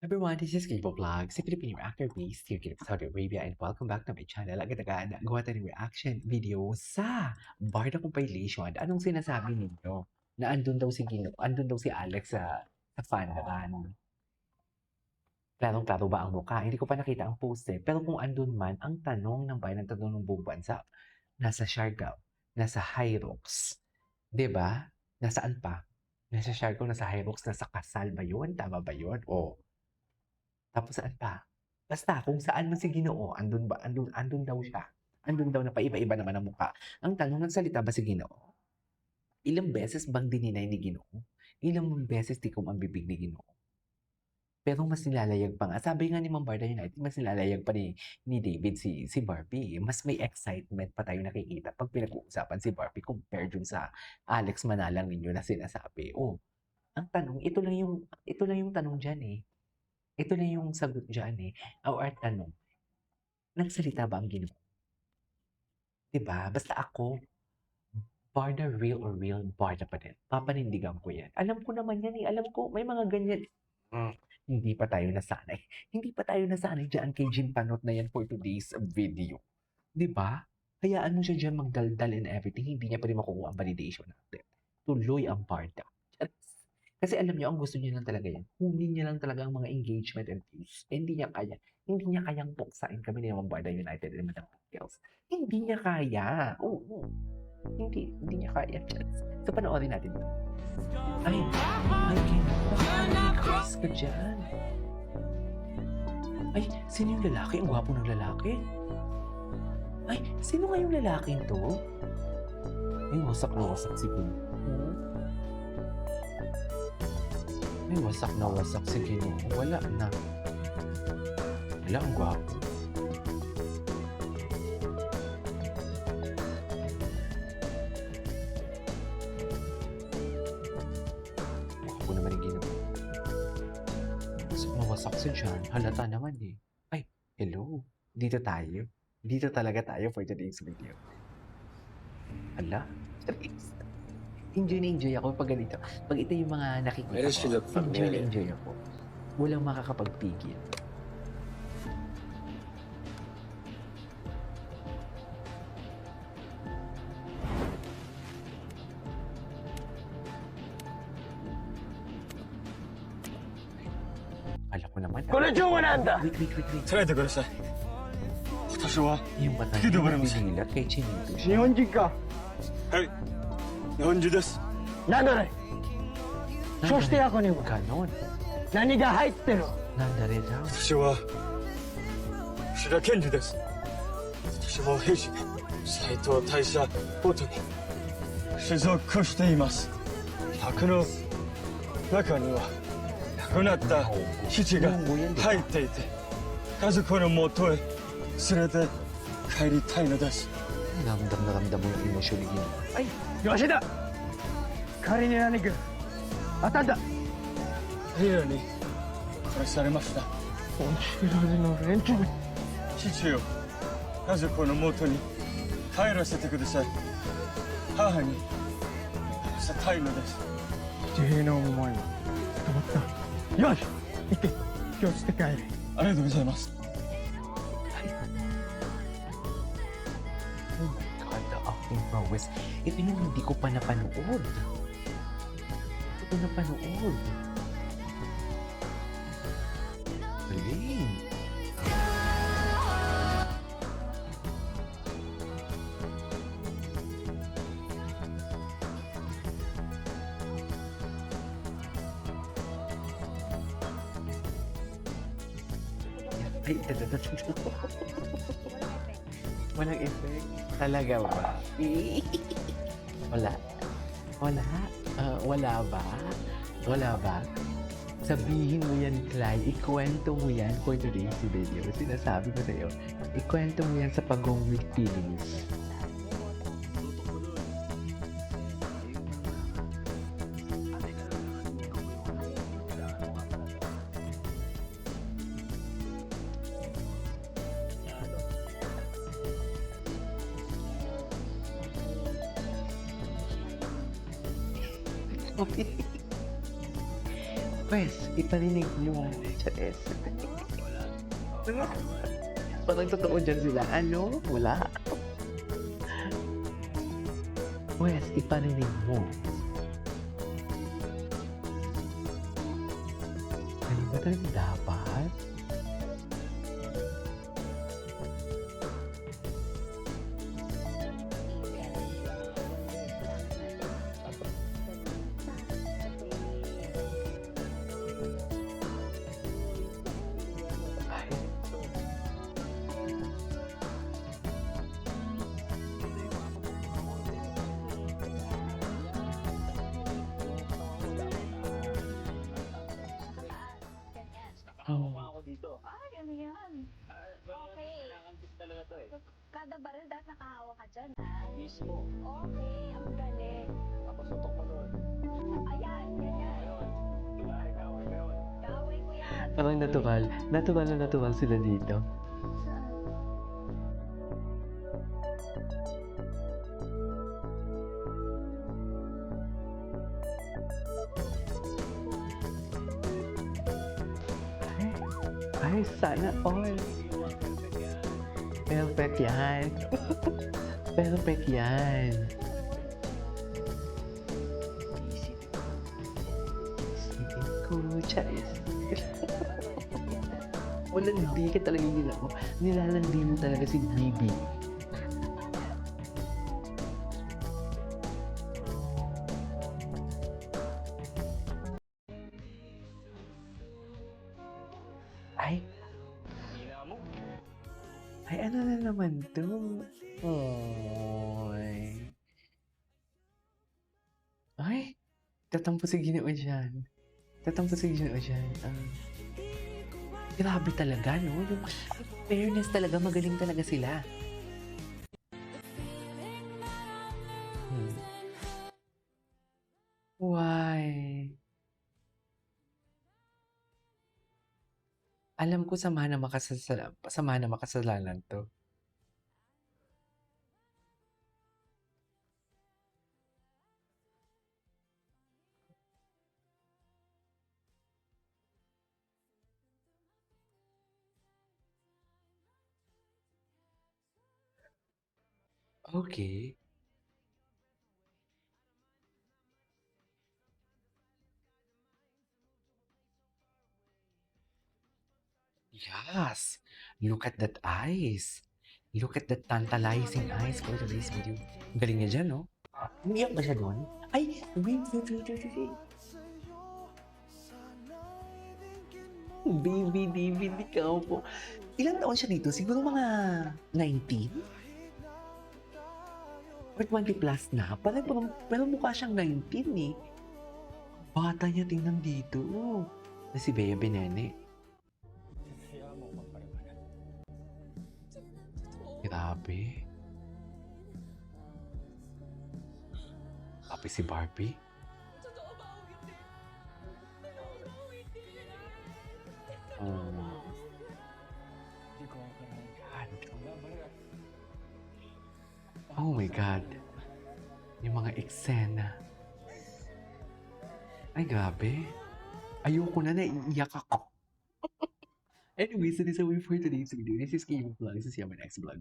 Everyone, this is Gable Vlog, si Filipino actor based here in Saudi Arabia and welcome back to my channel. Agad-agad, gawa tayo ng reaction video sa Barda Compilation. Anong sinasabi ninyo? Na andun daw si andun daw si Alex sa fan run. Klarong-klaro ba ang mukha? Hindi ko pa nakita ang post eh. Pero kung andun man, ang tanong ng bayan, ang tanong ng buong bansa, nasa Siargao, nasa Hyrox, 'di ba? Nasaan pa? Nasa Siargao, nasa Hyrox, nasa kasal ba yun? Tama ba yun? O tapos saan pa? Basta kung saan man si Ginoo, andun daw siya. Andun daw na paiba-iba naman ang mukha. Ang tanong, nagsalita ba si Ginoo? Ilang beses bang dininay ni Ginoo? Ilang beses tikom ang bibig ni Ginoo? Pero mas nilalayag pa nga. Sabi nga ni Ma'am Barda yun, I think mas nilalayag pa ni David si Barbie. Mas may excitement pa tayo nakikita pag pinag-uusapan si Barbie compared dun sa Alex Manalang ninyo na sinasabi. Oh, ang tanong, ito lang yung tanong diyan eh. Ito na yung sagot diyan eh. Or tanong, nagsalita ba ang Ginoo? 'Di ba? Basta ako, Barda real or real, Barda pa din. Papanindigan ko yan. Alam ko naman yan eh. Alam ko, may mga ganyan. Hindi pa tayo nasanay. Hindi pa tayo nasanay dyan kay Jim Panot na yan for today's video. 'Di ba? Hayaan mo siya dyan magdaldal and everything. Hindi niya pa rin makukuha ang validation natin. Tuloy ang Barda. Kasi alam niyo, ang gusto niya lang talaga yan. Kunin niya lang talaga ang mga engagement and views. Hindi niya kaya. Hindi niya kayang puksain kami ni Barda United and Madam Girls. Hindi niya kaya. Oo. Hindi niya kaya. So, panoorin natin ito. Ay, Chris ka dyan. Ay, sino yung lalaki? Ang gwapo ng lalaki. Ay, sino nga yung lalaking to? Ay, wasak na wasak siguro. May wasak na wasak si Ginoo. Wala na. Wala, ang gwapo. Gwapo naman yung Ginoo. Wasak na wasak si John. Halata naman eh. Ay, hello. Dito tayo. Dito talaga tayo for today's video. Hala. Enjoy na enjoy ako pag ganito. Pag ito yung mga nakikita Where does she ko, look enjoy na familiar? enjoy ako. Walang makakapagpigil. Alam ko naman. これ情報なんだ Wait. 捉えてください私は Yung mata Hindi niya ba naman siya? binilat kay Chinito 日 siya. 本人かはい日本中ですなんだねそしてやこにも Ganon. 何が入ってる Nandare daw. 私は吉田健二です私も兵士斎藤大社ボートに所属しています箱の中には亡くなった父が入っていて家族の元へ連れて帰りたいのです Ramdam na ramdam mo yung emosyon ni Ginoo. はい吉田仮に何か当たった平野に殺されましたおしられの連中父よ家族の元に帰らせてください母に会わせたいのです自閉の思いは止まったよし行って気をつけて帰れありがとうございます Oh my God, the acting prowess. Ito yung hindi ko pa napanood. Hindi ko napanood. Galing. Ay, walang effect. Talaga ba? Wala. Wala? Wala ba? Wala ba? Sabihin mo yan, Clyde. Ikwento mo yan for today's video. Sinasabi ko sa'yo. Ikwento mo yan sa pag-going with feelings. Pwes, iparinig mo. Charis. Parang totoo dyan sila. Ano? Wala. Pwes, iparinig mo. Ano ba talaga dapat? Ay, oh. Ay, ano yan? Okay. Kada baril dapat nakahawa ka dyan, ha? Mismo. Okay, ang galing. Papasotok mo doon. Ayan, ganyan. Gawin ko yan. Parang natural. Natural na natural sila dito. Saan? Ay, sana all. Perfect yan. Perfect yan. Isipin ko, Charis. Walang di ka talaga ginagawa. Nilalandi mo talaga si Bibi. Ay, ay, ano na naman to? Oy. Ay, tatampo si Ginoo dyan. Tatampo si Ginoo dyan. Grabe talaga, no? Yung fairness talaga, magaling talaga sila. Hmm. Why? Alam ko sama na makasalanan to. Okay. Yes. Look at that eyes. Look at that tantalizing eyes for today's video. Ang galing niya dyan, no? Umiyak ba siya doon? Ay, wait. Baby David, ikaw po. Ilang taon siya dito? Siguro mga 19? Or 20 plus na? Pero mukha siyang 19 eh. Bata niya tingnan dito. Na si Bea Benene. Grabe. Tapos si Barbie. Oh. Oh my God. Yung mga eksena. Ay, grabe. Ayoko na, naiiyak ako. Anyways, that is a way for today's video. This is Game Vlog. This is your next vlog.